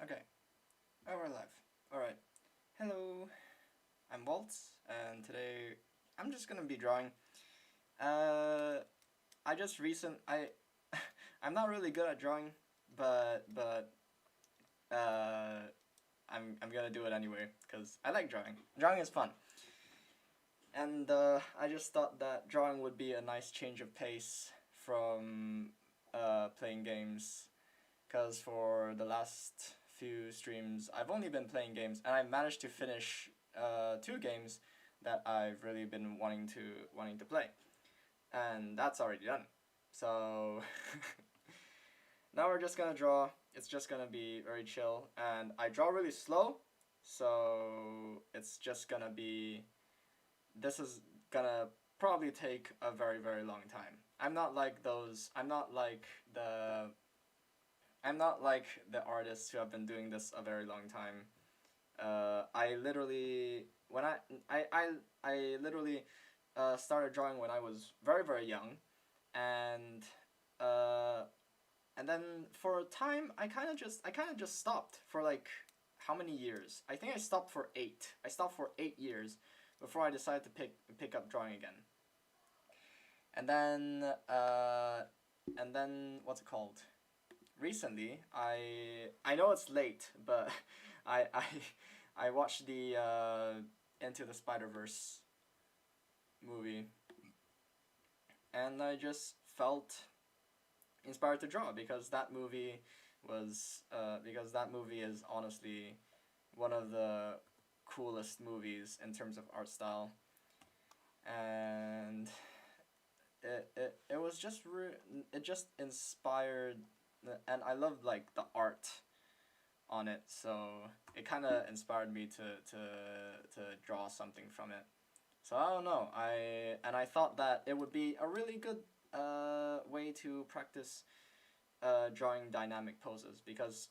Okay, oh, we're live. Alright. Hello, I'm Waltz, and today I'm just gonna be drawing. I just I'm not really good at drawing, but I'm gonna do it anyway because I like drawing. Drawing is fun, and I just thought that drawing would be a nice change of pace from playing games. Because for the last few streams, I've only been playing games, and I managed to finish 2 games that I've really been wanting to play, and that's already done. So now we're just gonna draw. It's just gonna be very chill, and I draw really slow, so it's just gonna be. This is gonna probably take a very long time. I'm not like those. I'm not like the artists who have been doing this a very long time. I literally when I literally started drawing when I was very young, and uh, and then for a time I kind of just stopped for like how many years? I think I stopped for 8. I stopped for 8 years before I decided to pick up drawing again. And then what's it called? Recently, I know it's late, but I I I watched the Into the Spider-Verse movie, and I just felt inspired to draw because that movie is honestly one of the coolest movies in terms of art style, and it was just it just inspired, and I loved like the art on it, so it kind of inspired me to draw something from it. So I don't know. I thought that it would be a really good way to practice drawing dynamic poses, because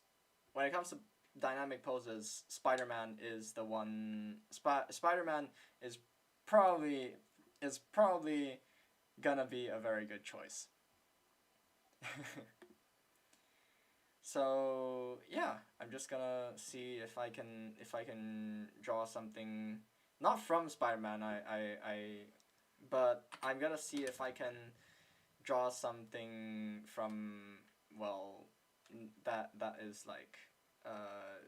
when it comes to dynamic poses, Spider-Man is the one. Spider-Man is probably is probably gonna be a very good choice. So yeah, I'm just gonna see if I can draw something not from Spider-Man. But I'm gonna see if I can draw something from, well, that is like uh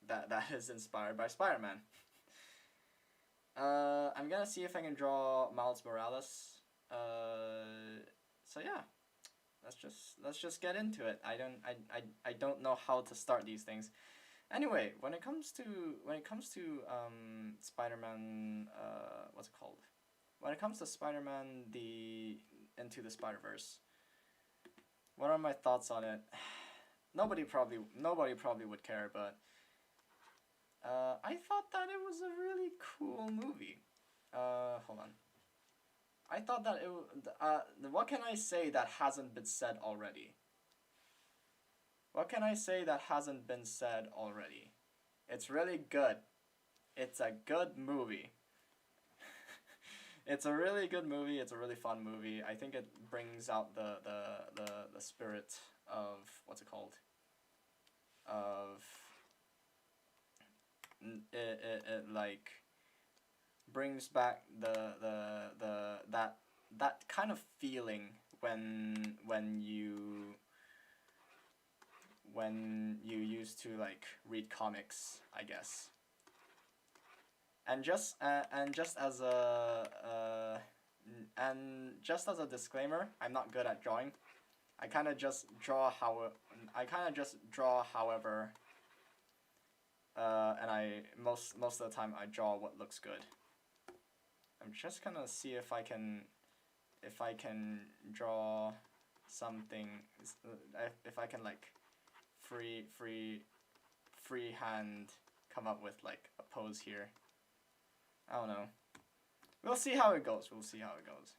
that is inspired by Spider-Man. I'm gonna see if I can draw Miles Morales. So yeah, let's just get into it. I don't know how to start these things. Anyway, when it comes to Spider-Man, what's it called? When it comes to Spider-Man, the Into the Spider-Verse, what are my thoughts on it? Nobody probably would care, but I thought that it was a really cool movie. Hold on. I thought that what can I say that hasn't been said already? What can I say that hasn't been said already? It's really good. It's a good movie. It's a really good movie. It's a really fun movie. I think it brings out the spirit of, what's it called? Of it like brings back that kind of feeling when you used to like read comics, I guess. And just as a disclaimer, I'm not good at drawing. I kind of just draw however, and most of the time I draw what looks good. I'm just gonna see if I can if I can draw something, if I can like freehand come up with like a pose here. I don't know. We'll see how it goes. We'll see how it goes.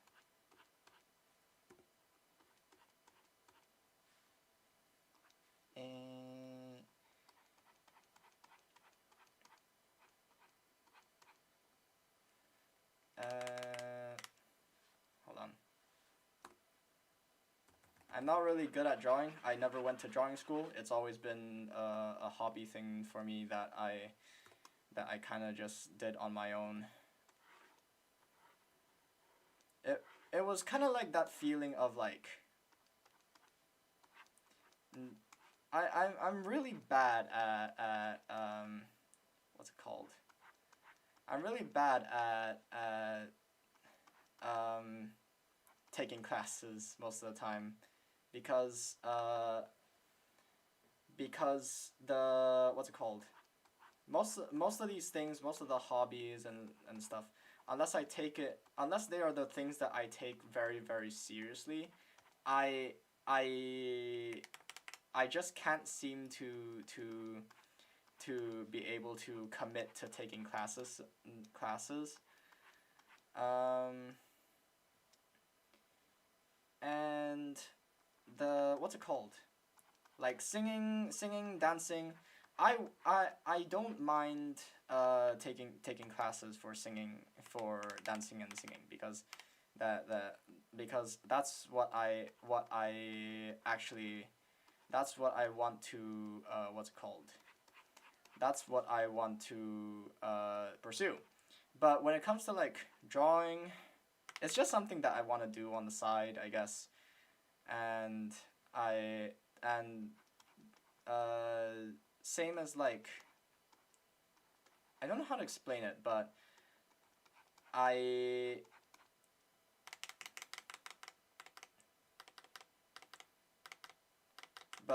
Hold on. I'm not really good at drawing. I never went to drawing school. It's always been a hobby thing for me that I kind of just did on my own. It was kind of like that feeling of like I'm really bad at what's it called? I'm really bad at taking classes most of the time because the what's it called? Most of these things, most of the hobbies and stuff, unless they are the things that I take very, very seriously, I just can't seem to be able to commit to taking classes. And the what's it called? Like singing, dancing. I don't mind taking classes for singing, for dancing and singing, because because that's what I actually, that's what I want to what's it called? That's what I want to pursue. But when it comes to like drawing, it's just something that I want to do on the side, I guess. And same as like, I don't know how to explain it, but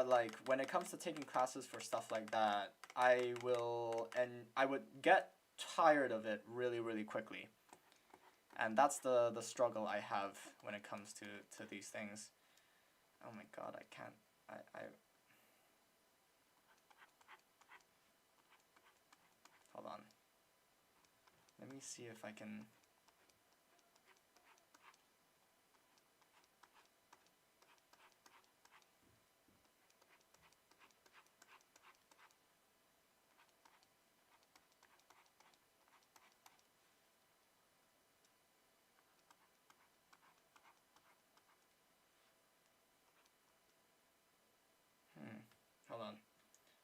like when it comes to taking classes for stuff like that, I would get tired of it really, really quickly. And that's the struggle I have when it comes to these things. Oh my god, I can't. Hold on. Let me see if I can. Hold on.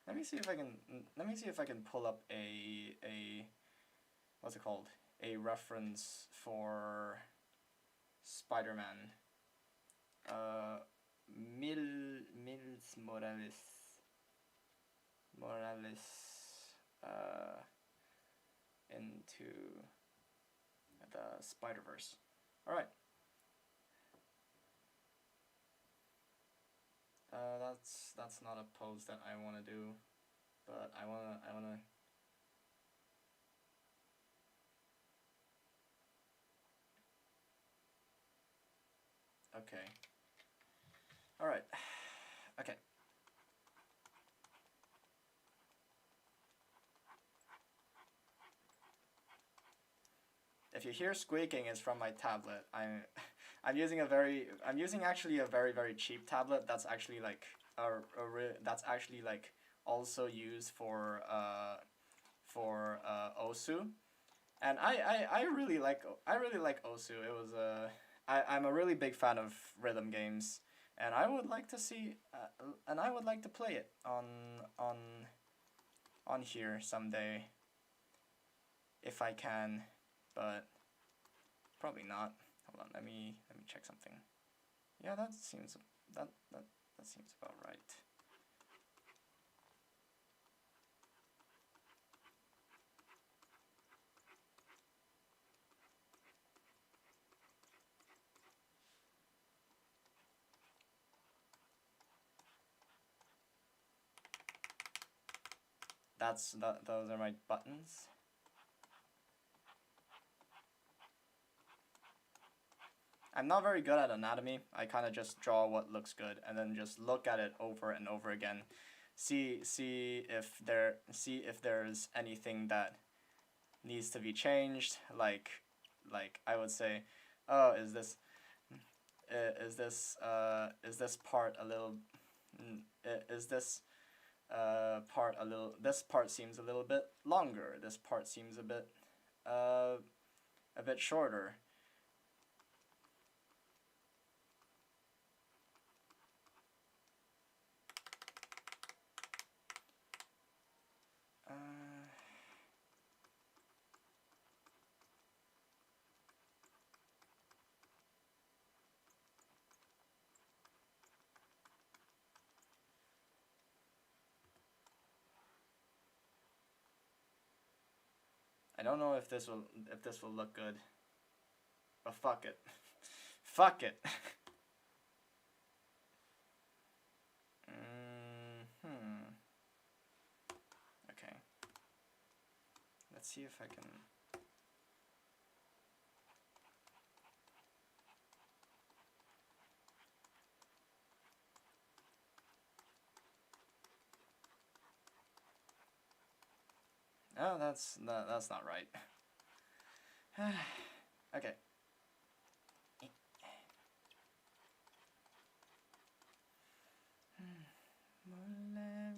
Let me see if I can pull up a what's it called? A reference for Spider-Man. Miles Morales into the Spider-Verse. All right. That's not a pose that I want to do, but I wanna. Okay. All right. Okay. If you hear squeaking, it's from my tablet. I'm using actually a very, very cheap tablet that's actually like that's actually like also used for Osu, and I really like Osu. It was I'm a really big fan of rhythm games, and I would like to see and I would like to play it on here someday if I can, but probably not. Hold on, let me check something. Yeah, that seems about right. Those are my buttons. I'm not very good at anatomy. I kind of just draw what looks good and then just look at it over and over again. See if there's anything that needs to be changed. Like I would say, oh, is this part a little is this part a little, this part seems a little bit longer, this part seems a bit shorter. I don't know if this will look good, but fuck it. Fuck it. Okay. Let's see if I can. Oh, that's not right. Okay. 몰래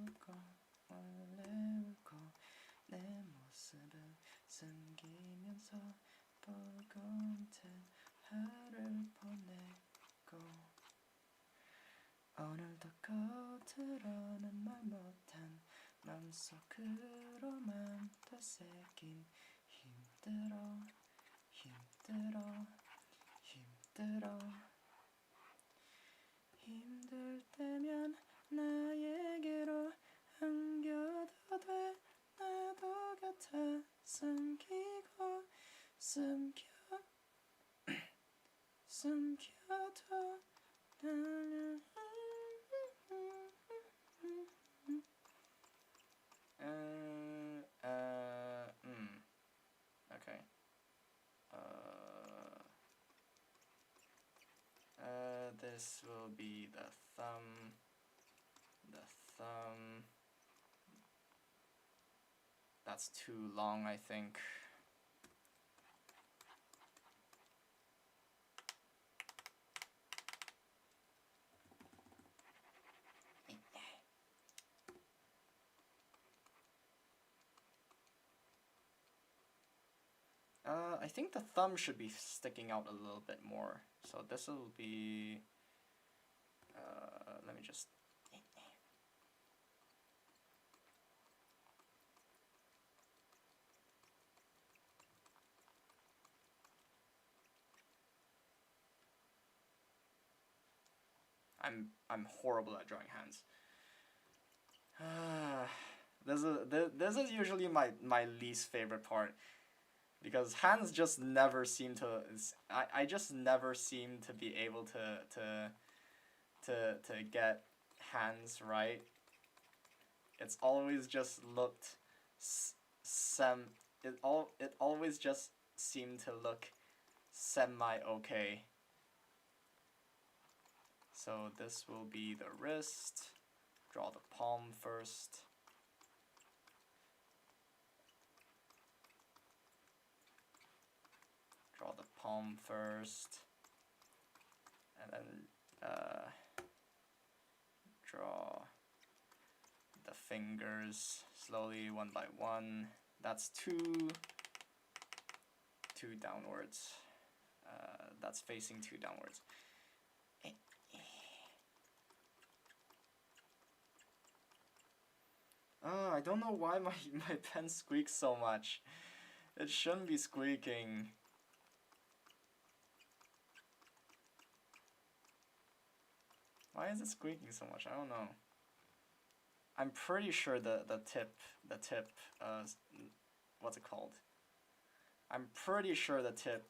울고 내 모습을 숨기면서 붉은 하루를 보내고 오늘도 겉으로는 말 못한 맘속으로만 되새긴 힘들어 힘들 때면 나에게로 안겨도 돼 나도 곁에 숨겨도 Okay. This will be the thumb. That's too long, I think. I think the thumb should be sticking out a little bit more. So this will be, let me just, I'm horrible at drawing hands. This is usually my least favorite part. Because hands just never seem to, I just never seem to be able to get hands right. It's always just looked it always just seemed to look semi-okay. So this will be the wrist. Draw the palm first. Draw the palm first, and then draw the fingers slowly, one by one. That's two downwards. That's facing two downwards. I don't know why my pen squeaks so much. It shouldn't be squeaking. Why is it squeaking so much? I don't know. I'm pretty sure the tip, what's it called? I'm pretty sure the tip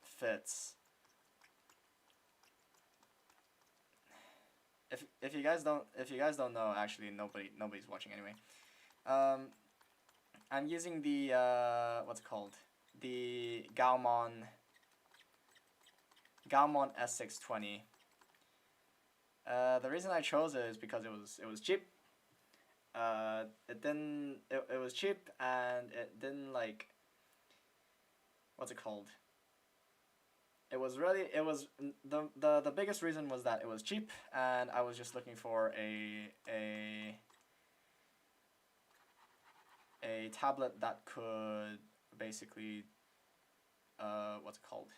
fits. If you guys don't know, actually nobody's watching anyway. I'm using the what's it called? The Gaomon Gaomon S620. The reason I chose it is because it was cheap. It was cheap, and it didn't like, what's it called? It was the biggest reason was that it was cheap, and I was just looking for a tablet that could basically, what's it called?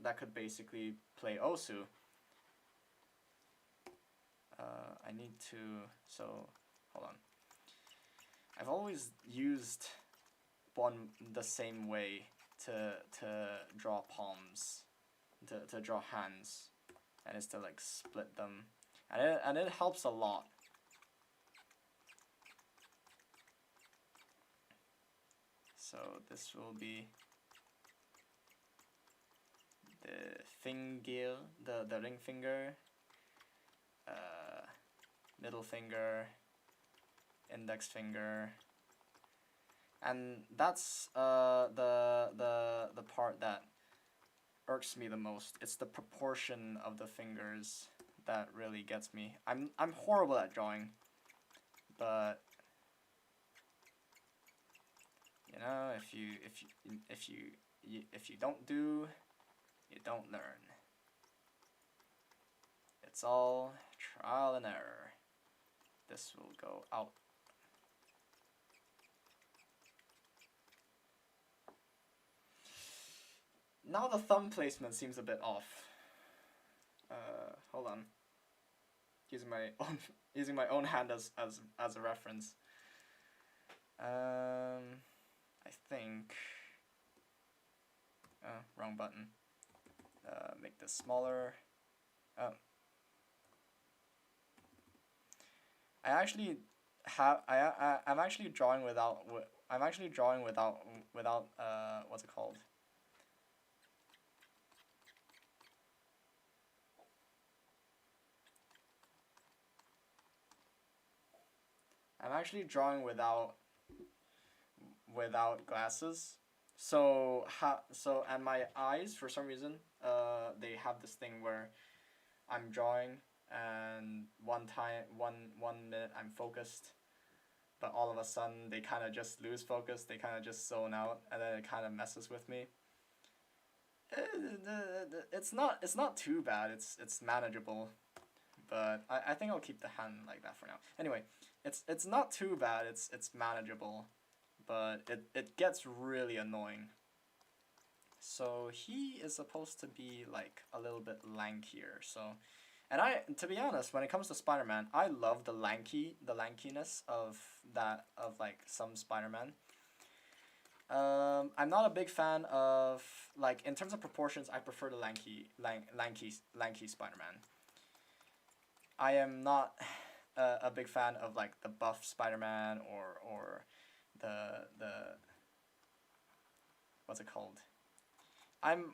That could basically play Osu. I need to, so, hold on. I've always used the same way to draw palms, to draw hands, and it's to like split them, and it helps a lot. So this will be the finger, the ring finger, middle finger, index finger, and that's the part that irks me the most. It's the proportion of the fingers that really gets me. I'm horrible at drawing, but you know, if you don't do, you don't learn. It's all trial and error. This will go out. Now the thumb placement seems a bit off. Hold on. Using my own hand as a reference. I think. Wrong button. Make this smaller. I'm actually drawing without what's it called? I'm actually drawing without glasses. So and my eyes, for some reason, they have this thing where I'm drawing, and one minute I'm focused, but all of a sudden they kind of just lose focus. They kind of just zone out, and then it kind of messes with me. It's not too bad. It's manageable, but I think I'll keep the hand like that for now. Anyway, it's not too bad. It's manageable, but it gets really annoying. So he is supposed to be like a little bit lankier. So, and to be honest, when it comes to Spider-Man, I love the lankiness of like some Spider-Man. I'm not a big fan of, like, in terms of proportions, I prefer the lanky Spider-Man. I am not a big fan of like the buff Spider-Man or the what's it called? I'm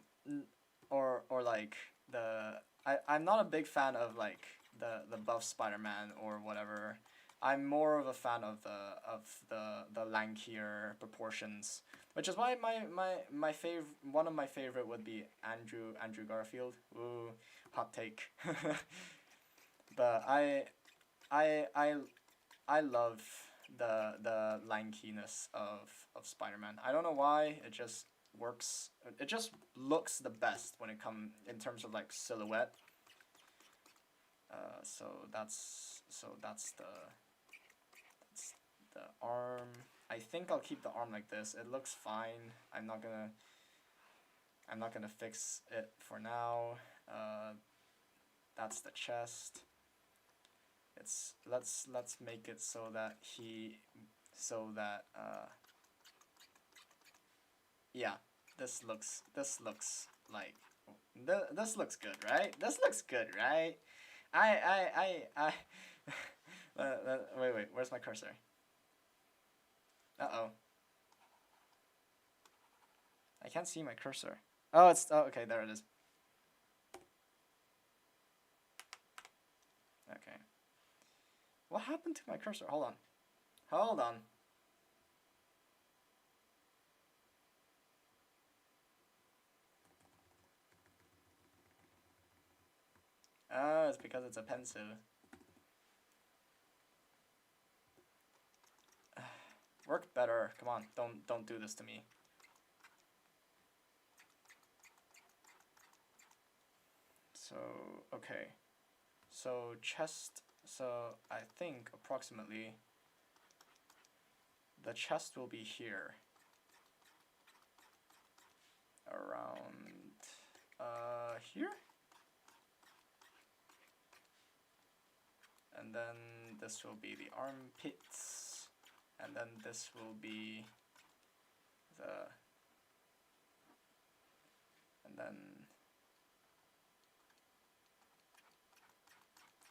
not a big fan of like the buff Spider-Man or whatever. I'm more of a fan of the lankier proportions, which is why my one of my favorite would be Andrew Garfield. Ooh, hot take. But I love the lankiness of Spider-Man. I don't know why, it just works. It just looks the best when it comes in terms of like silhouette. So that's the arm. I think I'll keep the arm like this. It looks fine. I'm not gonna fix it for now. That's the chest. Let's make it so that yeah, this looks like this looks good, right? This looks good, right? I wait, where's my cursor? Uh-oh. I can't see my cursor. Oh, okay, there it is. Okay. What happened to my cursor? Hold on. No, it's because it's a pencil. Work better. Come on, don't do this to me. So, okay. So chest, so I think approximately the chest will be here. Around here? And then this will be the armpits, and then this will be the, and then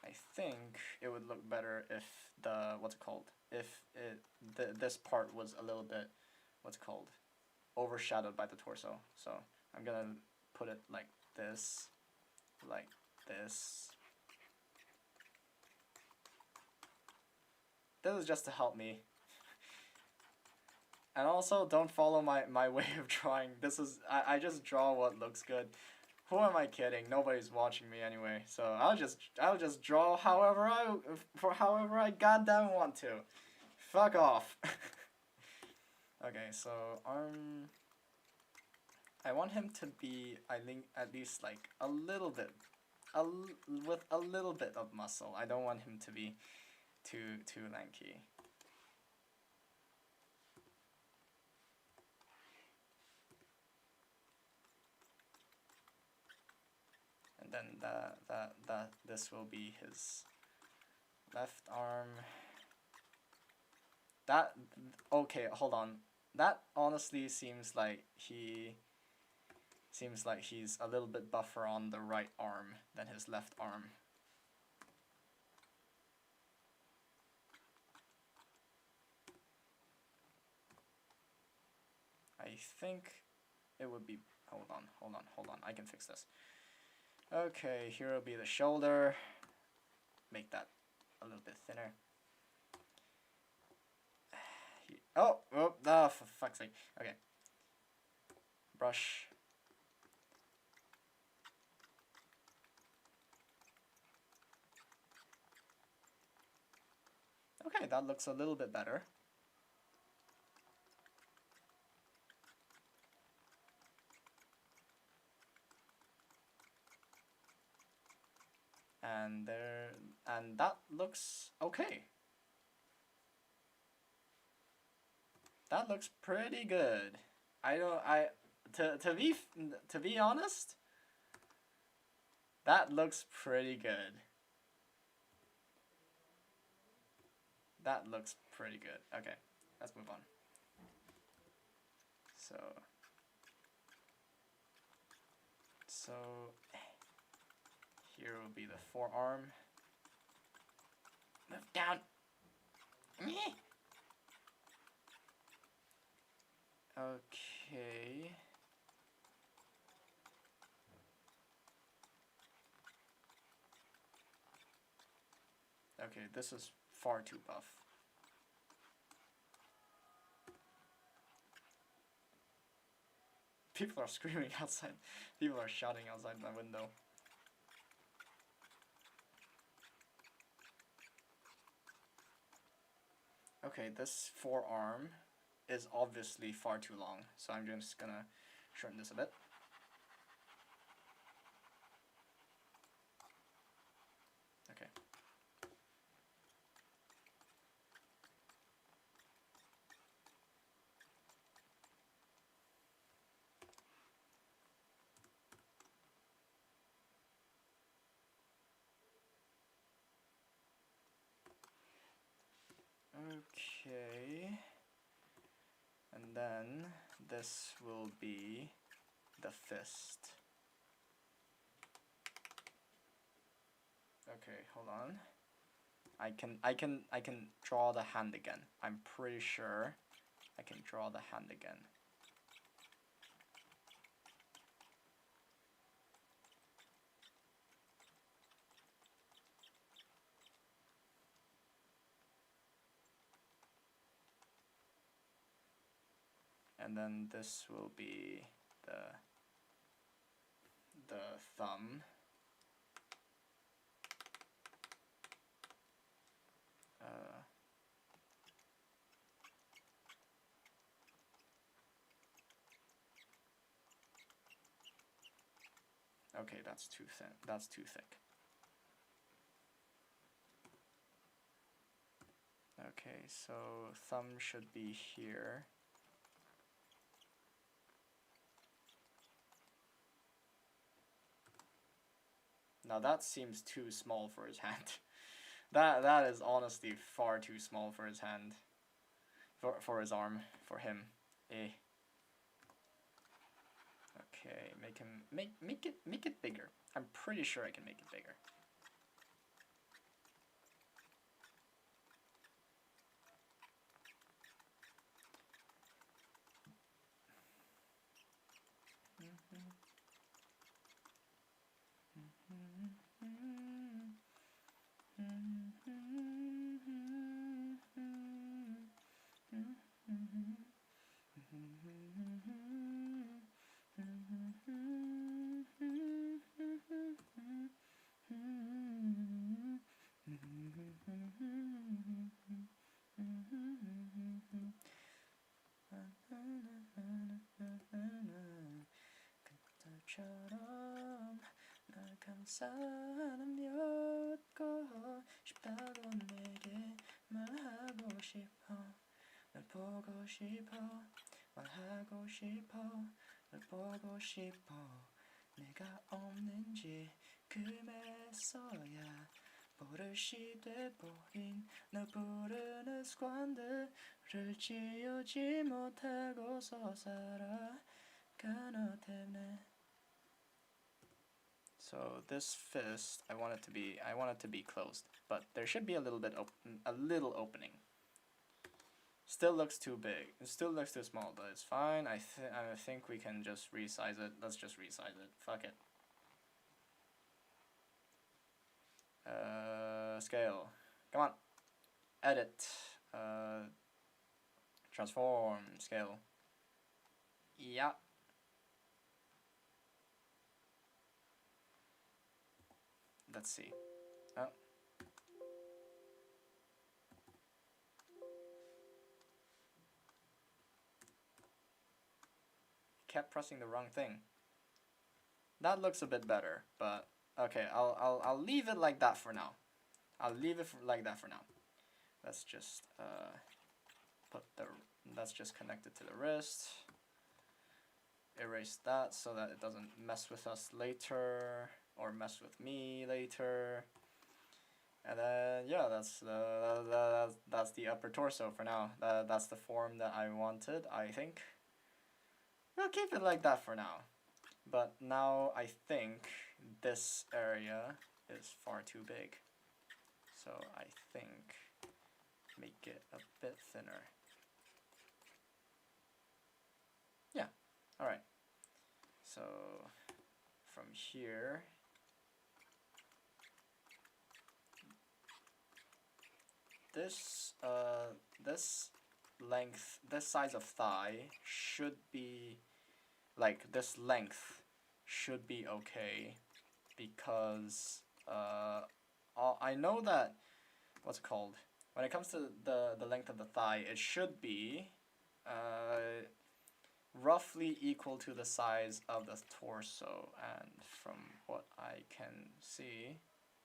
I think it would look better if the, what's it called, if this part was a little bit, what's it called, overshadowed by the torso. So I'm gonna put it like this, like this. This is just to help me. And also, don't follow my way of drawing. This is, I just draw what looks good. Who am I kidding? Nobody's watching me anyway. So I'll just draw however I goddamn want to. Fuck off. Okay, so arm. I want him to be, I think, at least like a little bit, with a little bit of muscle. I don't want him to be too lanky. And then this will be his left arm. That, okay, hold on. That honestly seems like he's a little bit buffer on the right arm than his left arm. I think it would be, hold on, I can fix this. Okay, here will be the shoulder. Make that a little bit thinner. Oh, for fuck's sake. Okay. Brush. Okay, that looks a little bit better. And that looks okay. That looks pretty good. To be honest, that looks pretty good. That looks pretty good. Okay, let's move on. So here will be the forearm. Move down. Okay. Okay, this is far too buff. People are screaming outside. People are shouting outside my window. Okay, this forearm is obviously far too long, so I'm just gonna shorten this a bit. Okay. Okay. And then this will be the fist. Okay, hold on. I can draw the hand again. I'm pretty sure I can draw the hand again. And then this will be the thumb. Okay, that's too thin. That's too thick. Okay, so thumb should be here. Now that seems too small for his hand. That is honestly far too small for his hand. For his arm, for him. Eh. Okay, make it bigger. I'm pretty sure I can make it bigger. 것처럼 날 감싸안으려고 싶다고 내게 말하고 싶어 널 보고 싶어 말하고 싶어 널 보고 싶어 내가 없는지 금했어야 버릇이 돼버린 널 부르는 습관들을 지우지 못하고서 살아가 너 때문에. So this fist, I want it to be closed, but there should be a little opening. Still looks too big. It still looks too small, but it's fine. I think we can just resize it. Let's just resize it. Fuck it. Scale. Come on. Edit. Transform. Scale. Yeah. Let's see. Oh. Kept pressing the wrong thing. That looks a bit better, but okay, I'll leave it like that for now. I'll leave it like that for now. Let's just let's just connect it to the wrist. Erase that so that it doesn't mess with us later or mess with me later. And then yeah, that's the upper torso for now. That's the form that I wanted, I think. We'll keep it like that for now. But now I think this area is far too big. So I think make it a bit thinner. Yeah, alright. So from here, this length, this size of thigh should be, like this length should be okay, because I know that, what's it called? When it comes to the length of the thigh, it should be roughly equal to the size of the torso, and from what I can see,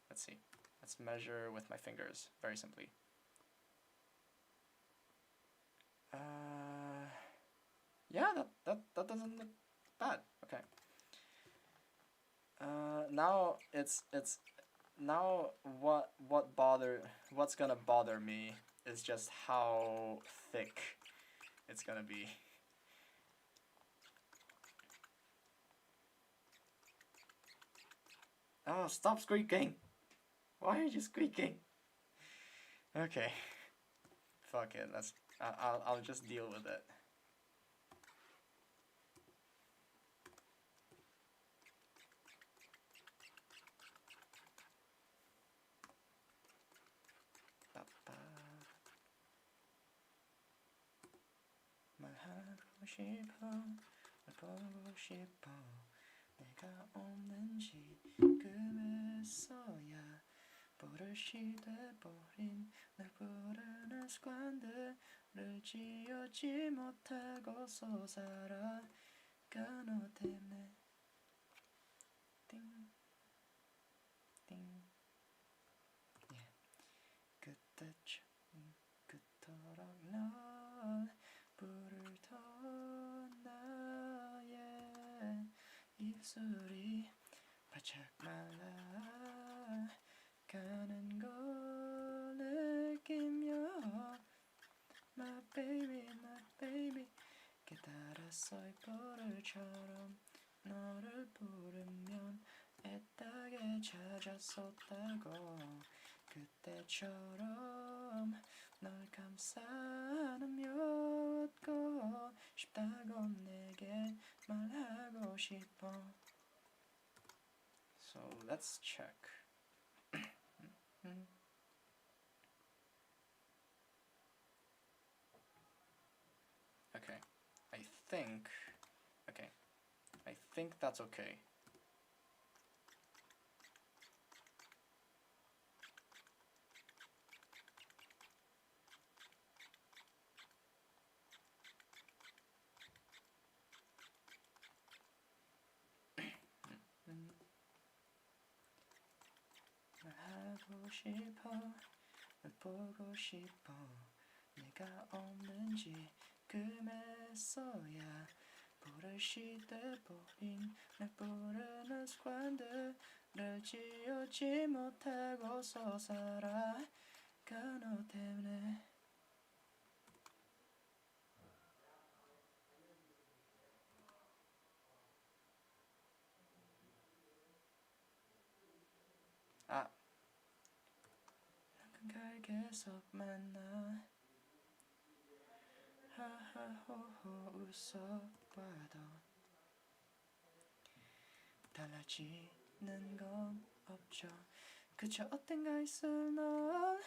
let's see. Let's measure with my fingers, very simply. Yeah, that doesn't look bad. Okay. Now now what's gonna bother me is just how thick it's gonna be. Oh, stop squeaking! Why are you squeaking? Okay. Fuck it. I'll just deal with it. 말하고 싶어, 날 보고 싶어, 내가 없는지 금했어야 버릇이 돼버린 날 부르는 습관들을 지우지 못하고서 살아가 너 때문에. 띵. 입술이 바짝 말라 가는 걸 느끼며 My baby 깨달았어 이불처럼 너를 부르면 애타게 찾았었다고 그때처럼 널 감싸 안으며 웃고 싶다고 내게 말하고 싶어. So let's check. Okay, I think that's okay. 말하고 싶어, 널 보고 싶어. 내가 없는지 금했어야 버릇이돼버린 날 부르는 습관들을 지우지 못하고서 살아가 너 때문에. 계속 만나 하하호호 웃어봐도 달라지는 건 없죠. 그저 어딘가 있을 널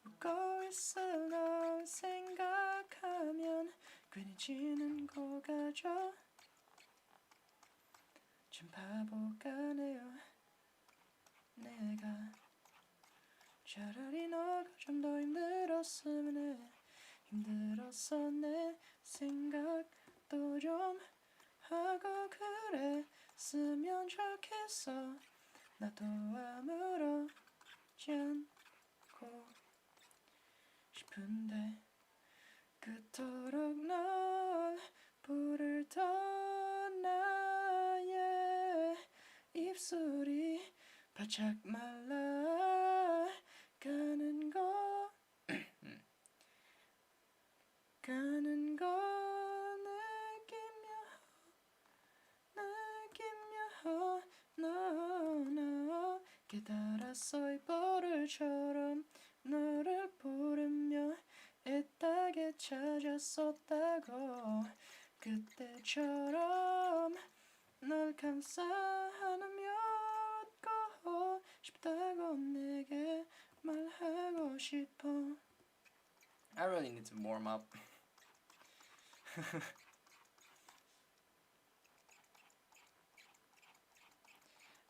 웃고 있을 널 생각하면 괜히 지는 거 가죠. 좀 바보가네요 내가. 차라리 너가 좀 더 힘들었으면 해. 힘들었어 내 생각도 좀 하고 그랬으면 좋겠어. 나도 아무렇지 않고 싶은데 그토록 널 부르던 나의 입술이 바짝 말라 가는 거 가는 거 느끼며 no 깨달았어 이 버릇처럼 너를 부르며 애타게 찾았었다고 그때처럼 널 감싸 안으며 웃고 싶다고 내게 말하고 싶어. I really need to warm up.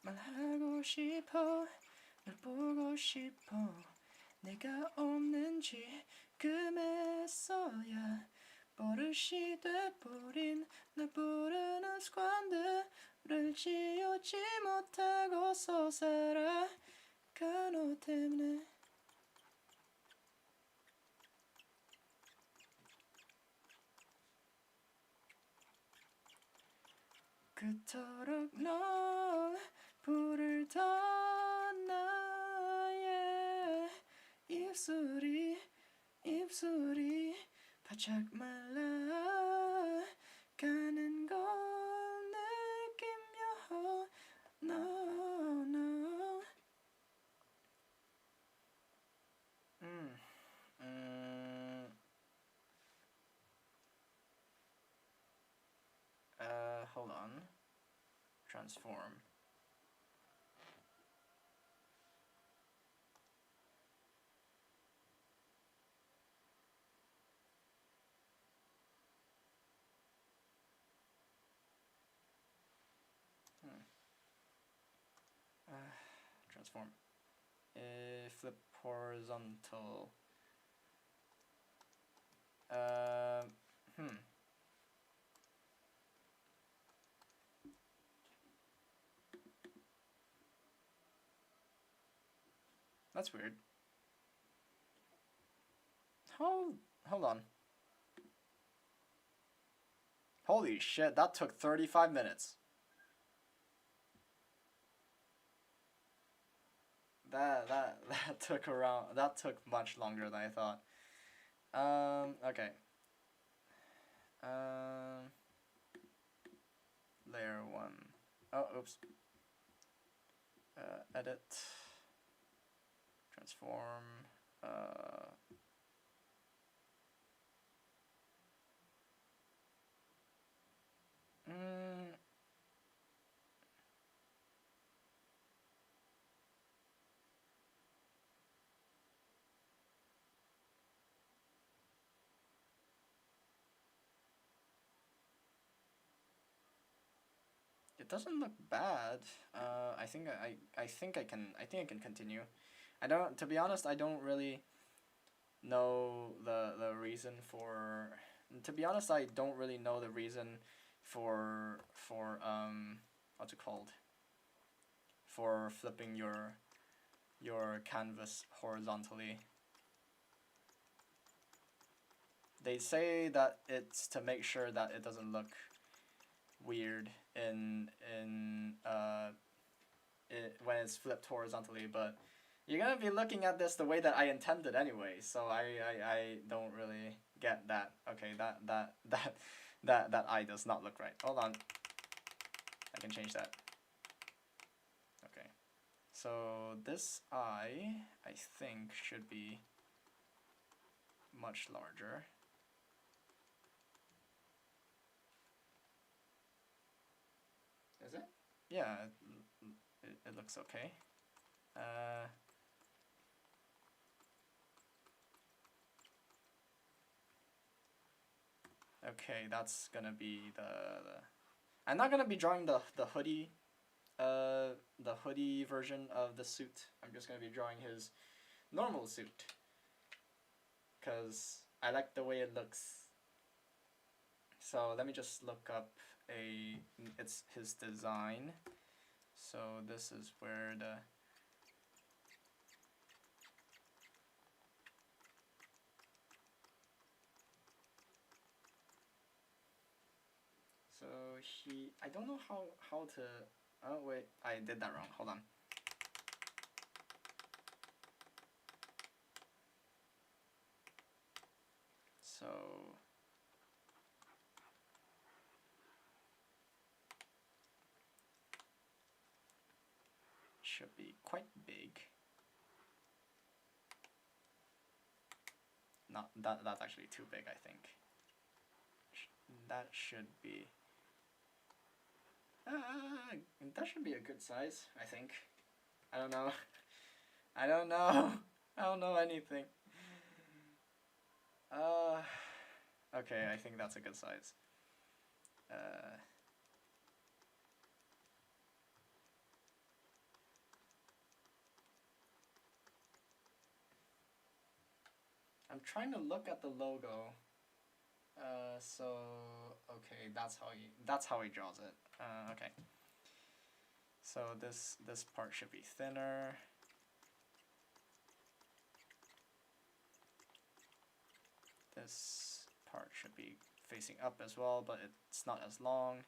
말하고 싶어 널 보고 싶어. 내가 없는지 금했어야 버릇이 돼버린 널 부르는 습관들을 지우지 못하고서 살아가 너 때문에. 그토록 널 부르던 나의 입술이 바짝 말라 가는 걸 느끼며 no hold on. Transform. Transform. Flip horizontal. That's weird. Hold on. Holy shit, that took 35 minutes. That took much longer than I thought. Okay. Layer 1. Oh, oops. Edit. Transform. It doesn't look bad. I think I can continue. I don't. To be honest, I don't really know the reason for. To be honest, I don't really know the reason for what's it called? For flipping your canvas horizontally. They say that it's to make sure that it doesn't look weird when it's flipped horizontally, but you're gonna be looking at this the way that I intended anyway, so I don't really get that. Okay, that eye does not look right. Hold on. I can change that. Okay. So this eye, I think, should be much larger. Is it? Yeah, it looks okay. Okay, that's gonna be the I'm not gonna be drawing the hoodie, the hoodie version of the suit. I'm just gonna be drawing his normal suit, cause I like the way it looks. So let me just look up it's his design. So this is where so I don't know how to, oh wait, I did that wrong, hold on. So should be quite big. Not that's actually too big, I think. That should be that should be a good size, I think. I don't know. I don't know. I don't know anything. Okay, I think that's a good size. I'm trying to look at the logo. So okay, that's how he draws it. Okay. So this part should be thinner. This part should be facing up as well, but it's not as long.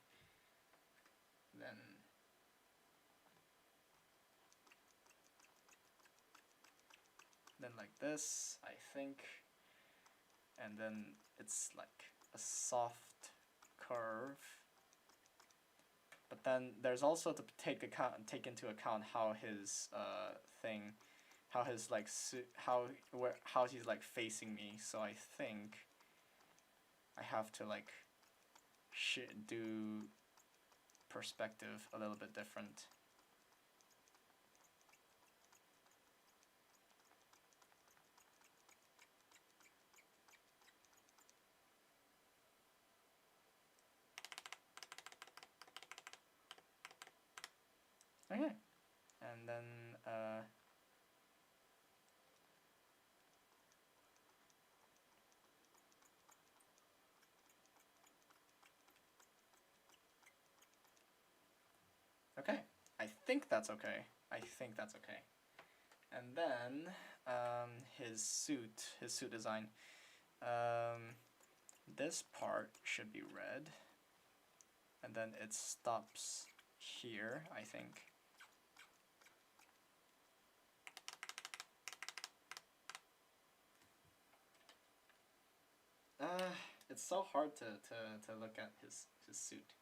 Then like this, I think. And then it's like a soft curve. But then there's also to take into account how his how his like how he's like facing me. So I think I have to like do perspective a little bit different. Okay, and then okay, I think that's okay. I think that's okay. And then his suit design. This part should be red. and then it stops here, I think. It's so hard to look at his suit.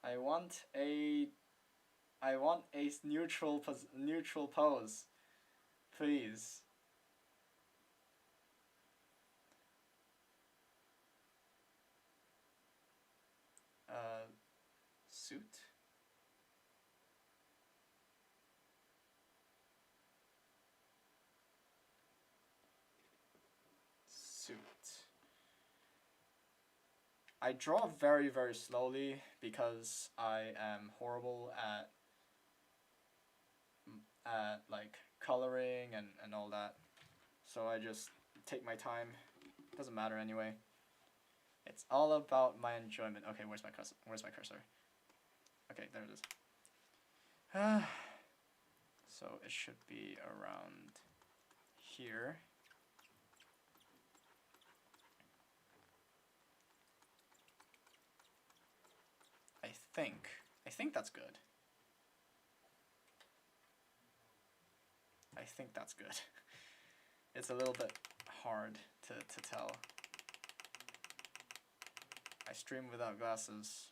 I want a neutral pose, please. Suit. I draw very, very slowly because I am horrible at like coloring and all that. So I just take my time. Doesn't matter anyway. It's all about my enjoyment. Okay, where's my cursor? Okay, there it is. So it should be around here. I think that's good. I think that's good. It's a little bit hard to tell. I stream without glasses.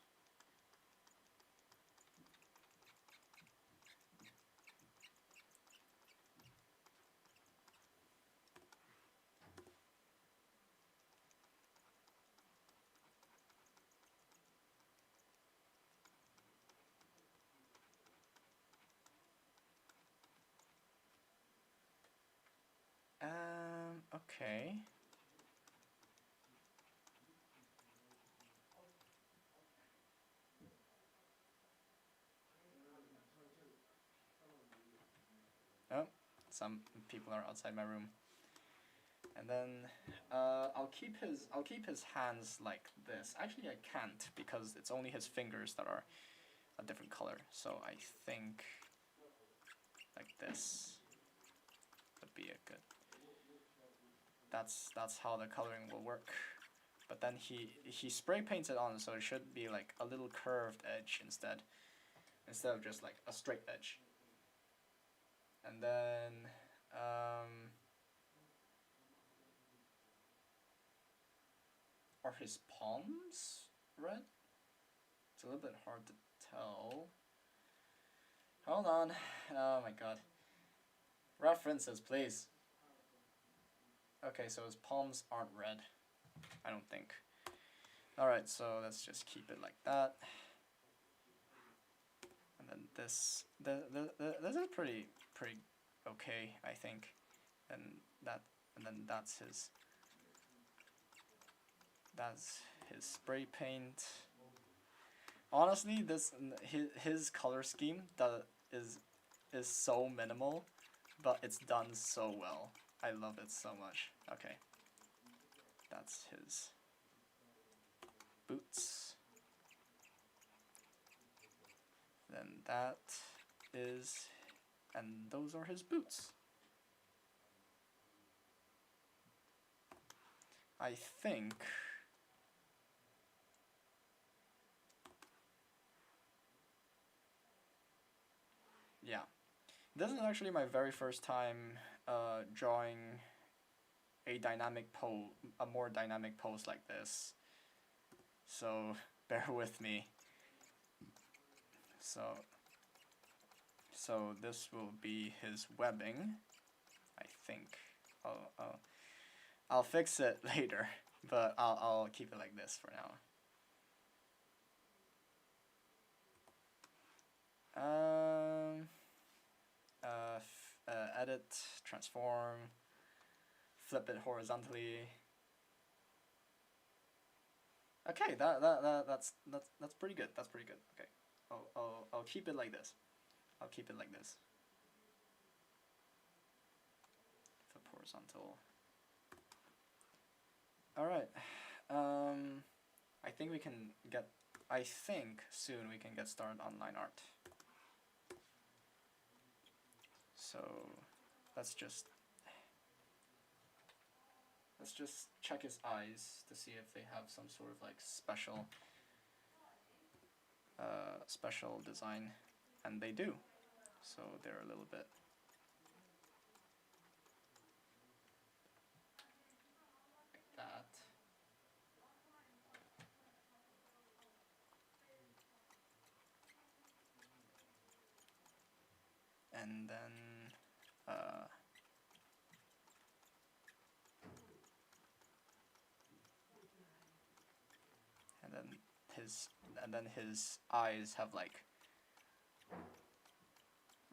Okay. Oh, some people are outside my room. And then I'll keep his hands like this. Actually, I can't because it's only his fingers that are a different color. So I think like this would be a good. That's how the coloring will work. But then he spray paints it on, so it should be like a little curved edge instead of just like a straight edge. And then are his palms red? It's a little bit hard to tell. Hold on. Oh my god. References, please. Okay, so his palms aren't red. I don't think. Alright, so let's just keep it like that. And then this is pretty okay, I think. And then that's his spray paint. Honestly, his color scheme is so minimal, but it's done so well. I love it so much. Okay, that's his boots. Then that is, and those are his boots. I think. Yeah, this is actually my very first time drawing a more dynamic pose like this. So bear with me. So this will be his webbing, I think. I'll fix it later, but I'll keep it like this for now. Edit, transform, flip it horizontally. Okay, that's pretty good. That's pretty good. Okay, I'll keep it like this. I'll keep it like this. Flip horizontal. All right. I think we can get. I think soon we can get started on line art. So let's just let's just check his eyes to see if they have some sort of like special special design, and they do. So they're a little bit like that. And then and then his eyes have like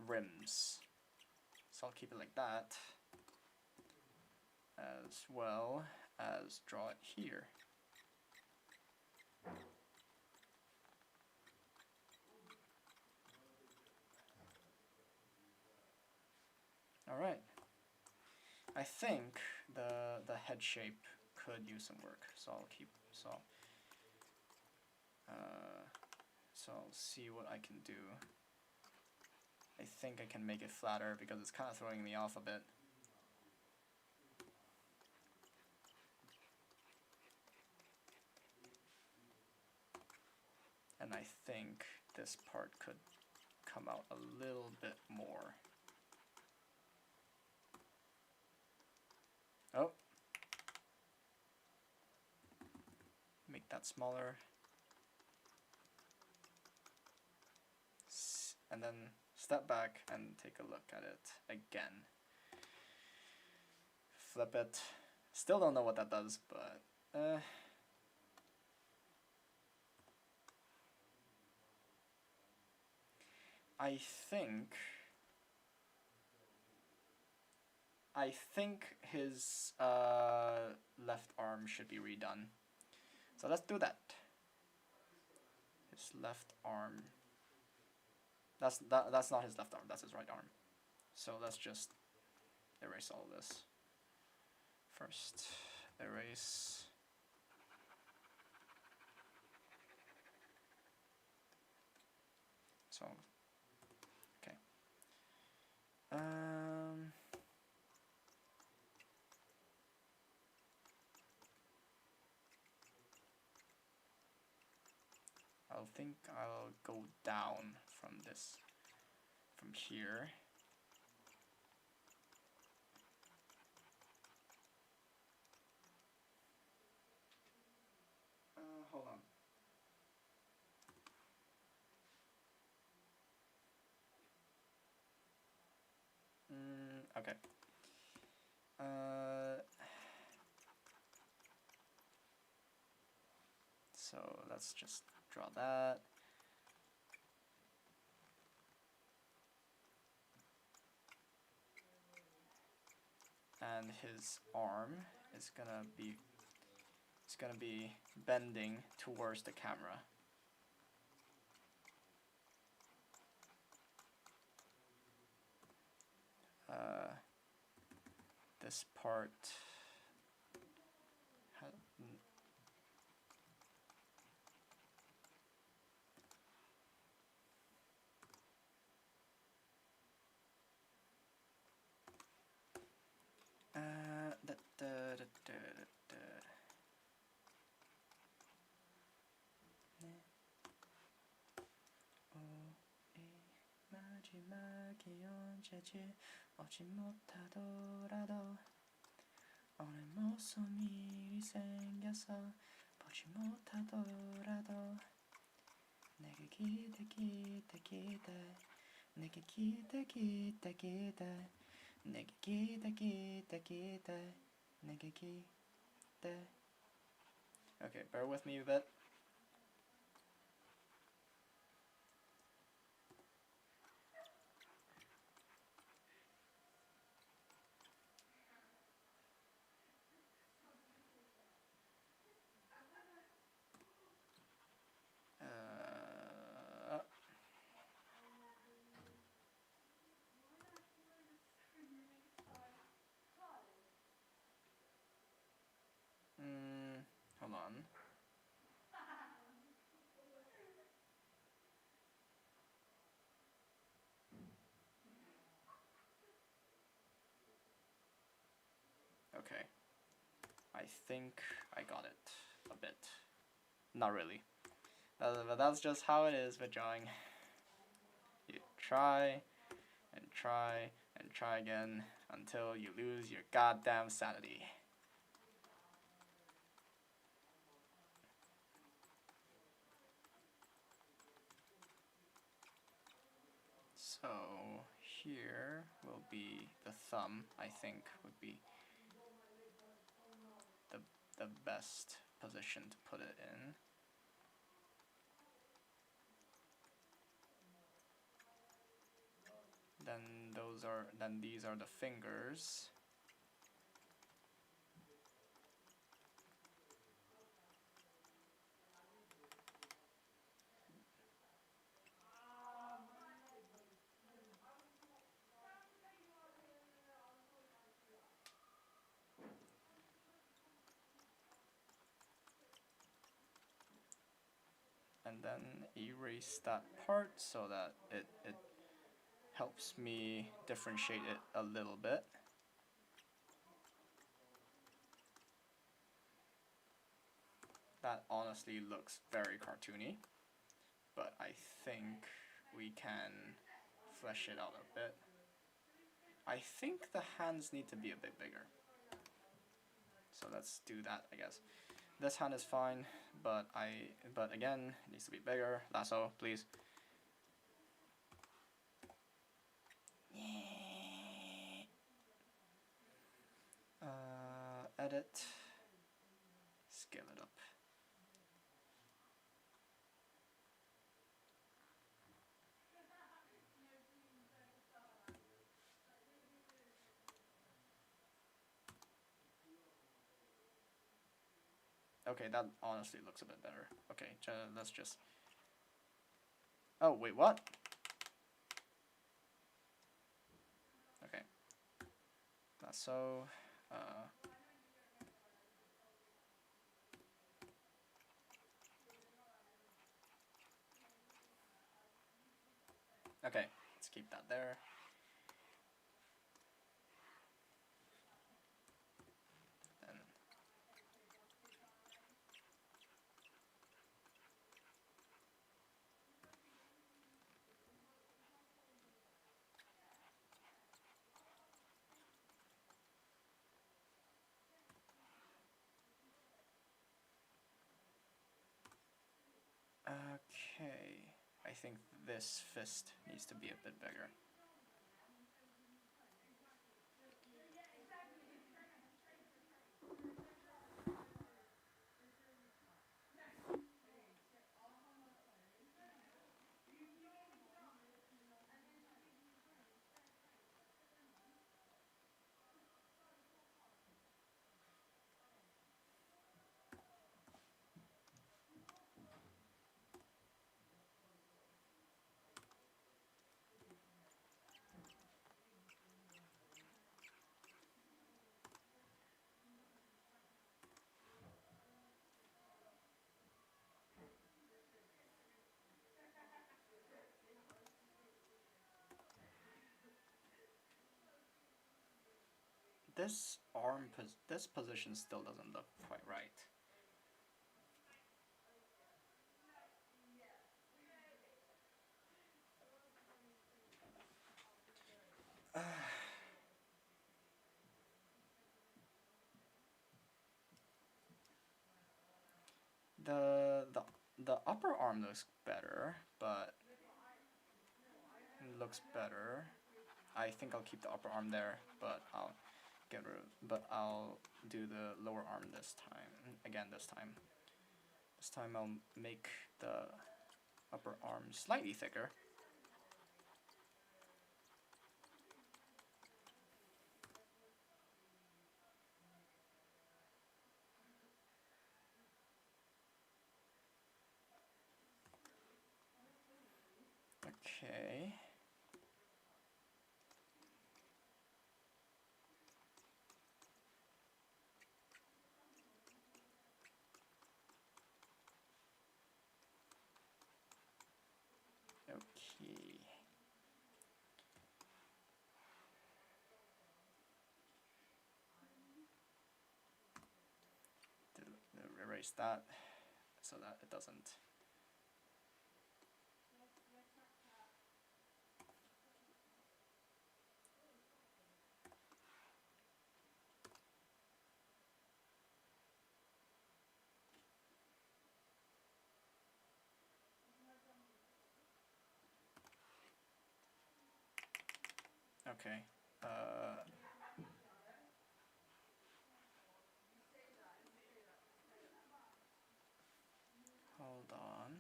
rims. So I'll keep it like that, as well as draw it here. Alright. I think the head shape could use some work, so I'll keep so I'll see what I can do. I think I can make it flatter because it's kind of throwing me off a bit. And I think this part could come out a little bit more. Oh. Make that smaller. And then step back and take a look at it again. Flip it. Still don't know what that does, but I think his left arm should be redone. So let's do that. His left arm. That's not his left arm. That's his right arm. So let's just erase all this. First, erase. So, okay. I'll think I'll go down from this, from here. Hold on. Okay. So let's just draw that. And his arm is gonna be bending towards the camera. This part 마지막이 언제지 오지 못하더라도 오늘 무슨 일이 생겨서 보지 못하더라도 내게 기대 기대 기대 내게 기대 기대 기대 내게 기대 기대 기대 내게 기대. Okay, bear with me a bit. Hold on. I think I got it a bit. Not really. But that's just how it is with drawing. You try and try and try again until you lose your goddamn sanity. So here will be the thumb, I think would be the best position to put it in. Then these are the fingers. And then erase that part so that it helps me differentiate it a little bit. That honestly looks very cartoony, but I think we can flesh it out a bit. I think the hands need to be a bit bigger. So let's do that, I guess. This hand is fine, but again, it needs to be bigger. Lasso, please. Edit. Scale it up. Okay, that honestly looks a bit better. Okay, let's just... Oh, wait, what? Okay. So, okay, let's keep that there. Okay, I think this fist needs to be a bit bigger. This this position still doesn't look quite right. The upper arm looks better, but it looks better. I think I'll keep the upper arm there, but I'll do the lower arm this time. Again, this time. This time I'll make the upper arm slightly thicker. Okay. Okay. erase that so that it doesn't. Okay. Hold on.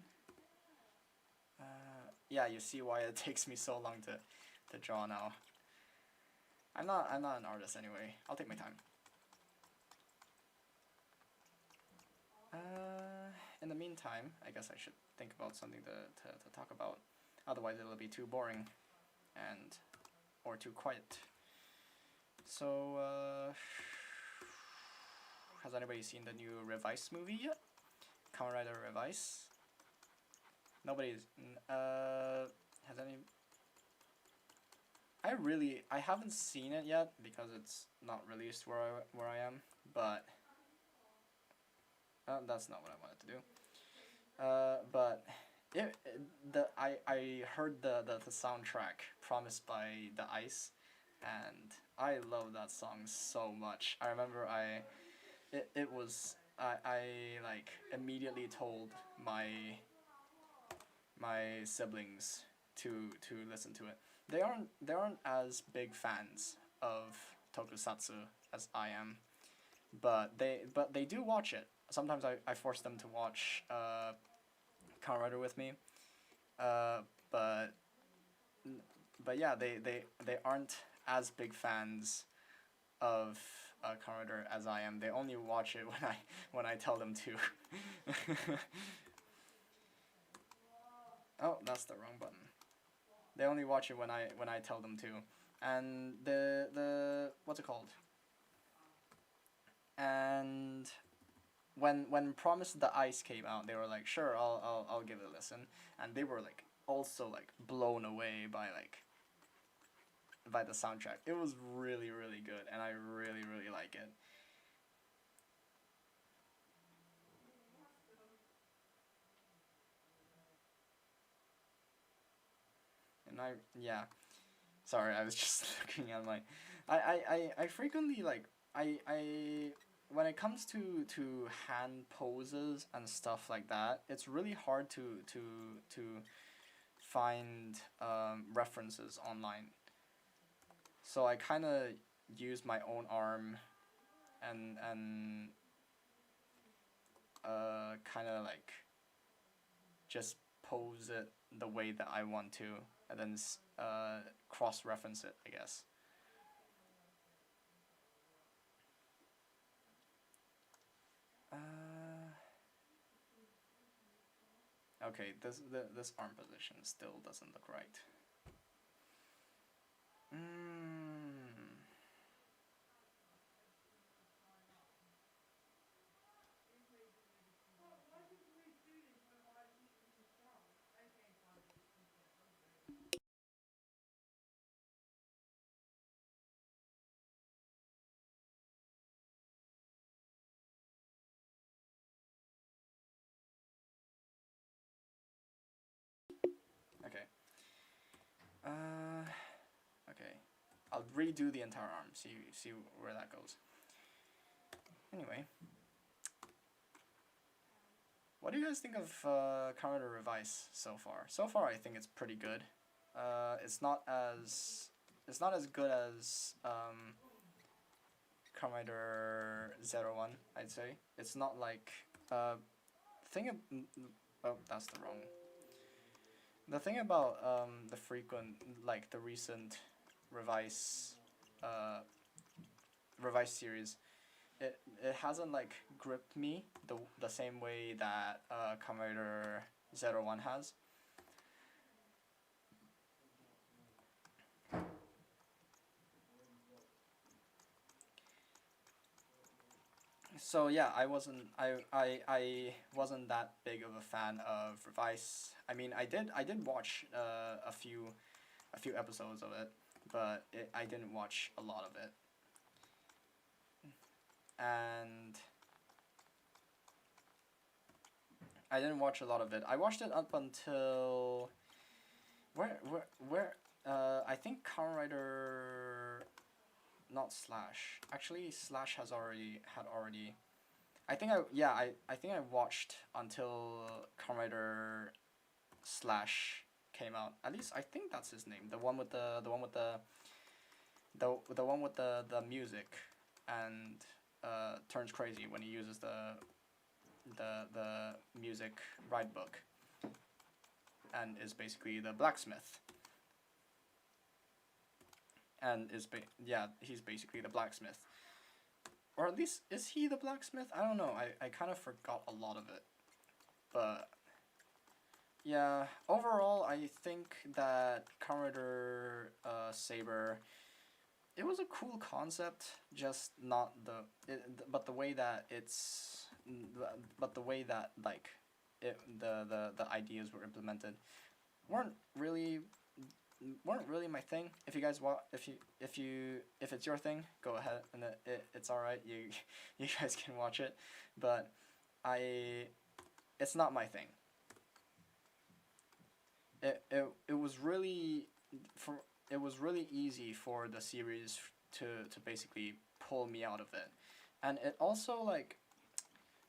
Yeah, you see why it takes me so long to draw now. I'm not an artist anyway. I'll take my time. In the meantime, I guess I should think about something to talk about. Otherwise, it'll be too boring and or too quiet. So, has anybody seen the new Revice movie yet? Kamen Rider Revice? Nobody's. Has any? I haven't seen it yet because it's not released where I am, but that's not what I wanted to do. But I heard the soundtrack Promised by the Ice, and I love that song so much. I remember it was I like immediately told my siblings to listen to it. They aren't as big fans of tokusatsu as I am, but they do watch it. Sometimes I force them to watch Kamen Rider with me, but yeah, they aren't as big fans of Kamen Rider as I am. They only watch it when I tell them to. Oh, that's the wrong button. They only watch it when I tell them to, and the what's it called? And when Promise the Ice came out, they were like, sure, I'll give it a listen, and they were like also like blown away by the soundtrack. It was really good, and I really like it. And yeah, sorry, I was just looking at my, I frequently like I when it comes to hand poses and stuff like that, it's really hard to find references online. So I kind of use my own arm and kind of like just pose it the way that I want to, and then cross reference it, I guess. Okay, this arm position still doesn't look right. Okay. Okay. I'll redo the entire arm. See where that goes. Anyway, what do you guys think of Kamen Rider Revice so far? So far, I think it's pretty good. It's not as good as Kamen Rider 01, I'd say. It's not like thing. Oh, that's the wrong. The thing about the frequent, like the recent Revice series, it hasn't like gripped me the same way that Kamen Rider 01 has. So yeah, I wasn't that big of a fan of Revice. I mean, I did watch a few episodes of it, but I didn't watch a lot of it. And I didn't watch a lot of it. I watched it up until where I think Kamen Rider, not Slash. Actually, Slash had already. I think I watched until Kamen Rider Slash came out. At least I think that's his name. The one with the music and turns crazy when he uses the music ride book and is basically the blacksmith. And he's basically the blacksmith. Or at least, is he the blacksmith? I don't know. I kind of forgot a lot of it. But yeah, overall, I think that Kamen Rider Saber, it was a cool concept, just not but the way that but the way that like the ideas were implemented weren't really my thing. If you guys if it's your thing, go ahead, and it's all right. You guys can watch it, but it's not my thing. It was really easy for the series to basically pull me out of it, and it also like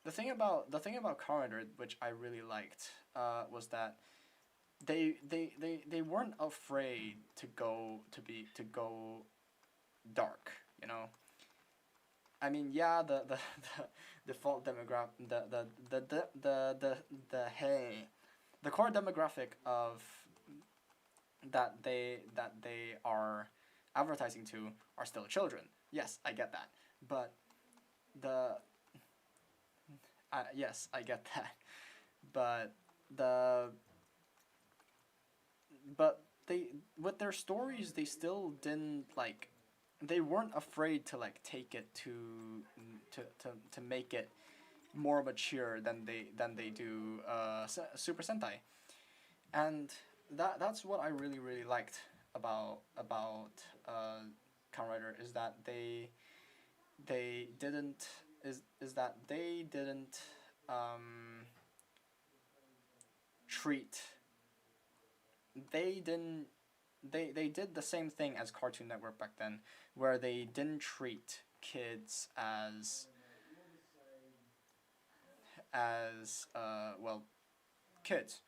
the thing about Kamen Rider, which I really liked, was that they weren't afraid to go dark, you know. I mean, yeah, the default demographic, the core demographic of that they are advertising to are still children. Yes, I get that, but the yes, I get that, but the but they, with their stories, they still didn't like, they weren't afraid to like take it to make it more mature than they do Super Sentai, and that's what I really liked about Kamen Rider, is that they didn't is that they didn't treat they didn't they did the same thing as Cartoon Network back then, where they didn't treat kids as well, kids,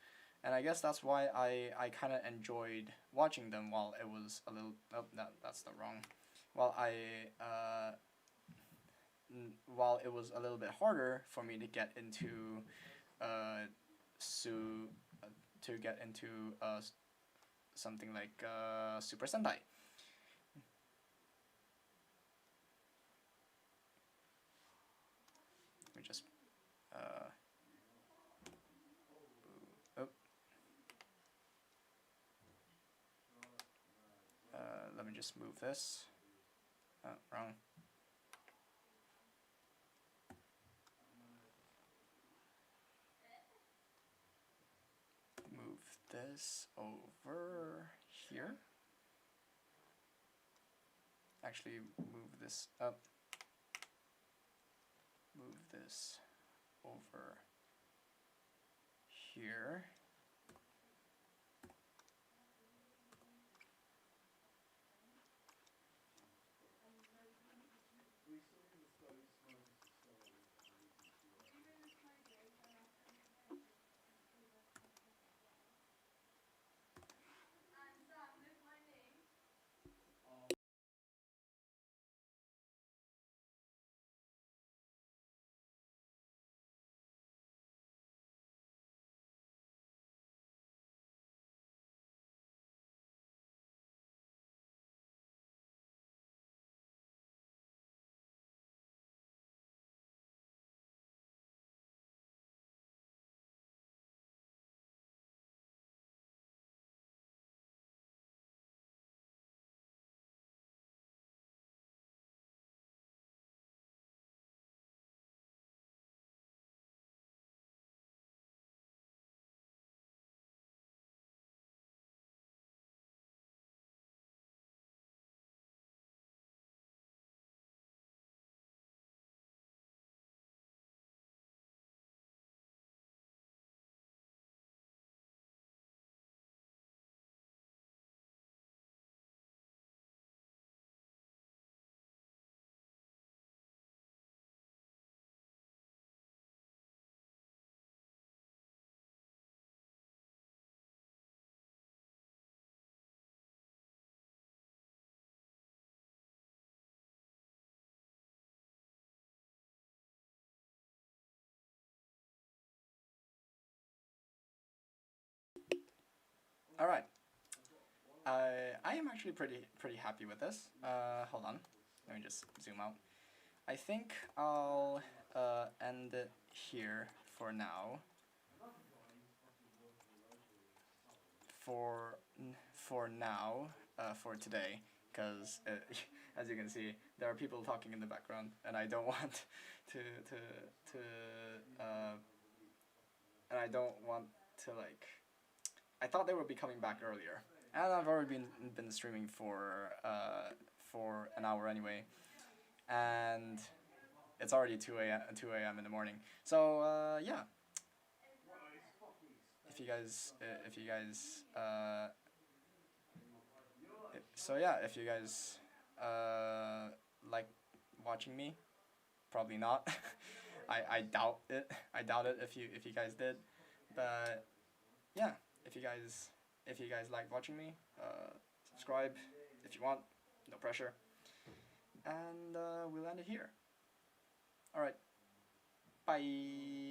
and I guess that's why I kind of enjoyed watching them while it was a little, oh, that's the wrong, while while it was a little bit harder for me to get into uh su to get into something like Super Sentai. Let me just oh, let me just move this. Oh, wrong. Move this over here. Actually, move this up. Move this over here. All right. I am actually pretty happy with this. Hold on. Let me just zoom out. I think I'll end it here for now. For now, for today, because as you can see, there are people talking in the background, and I don't want to and I don't want to like. I thought they would be coming back earlier, and I've already been streaming for an hour anyway, and it's already 2 a.m. in the morning. So yeah, if you guys so yeah, if you guys like watching me, probably not. I doubt it. I doubt it if you guys did, but yeah, if you guys like watching me, subscribe if you want, no pressure, and we'll end it here. All right, bye.